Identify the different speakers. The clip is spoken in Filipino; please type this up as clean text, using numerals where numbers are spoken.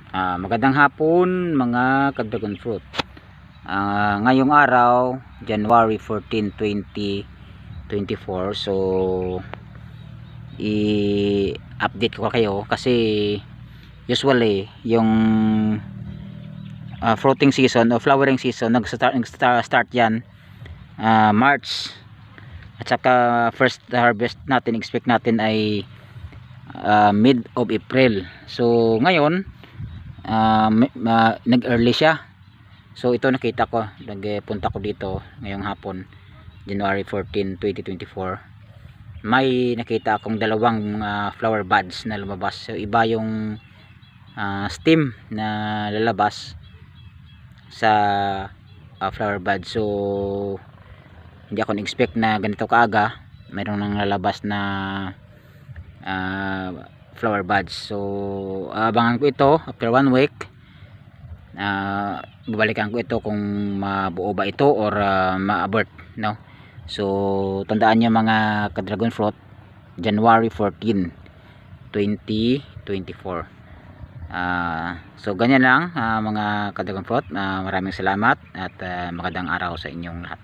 Speaker 1: Magandang hapon mga ka-dragon fruit. Ngayong araw, January 14, 2024. So, i-update ko kayo kasi usually yung fruiting season o flowering season nag-start yan March, at saka first harvest natin expect natin ay mid of April. So ngayon nag-early siya. So ito nakita ko, nagpunta ko dito ngayong hapon, January 14, 2024. May nakita akong dalawang flower buds na lumabas. So iba yung stem na lalabas sa flower bud. So hindi ako na-expect na ganito kaaga mayroon nang lalabas na flower buds. So abangan ko ito after 1 week. Babalikan ko ito kung mabuo ba ito or ma-abort, no? So tandaan nyo mga ka-dragon fruit, January 14, 2024. So ganyan lang mga ka-dragon fruit. Maraming salamat at magandang araw sa inyong lahat.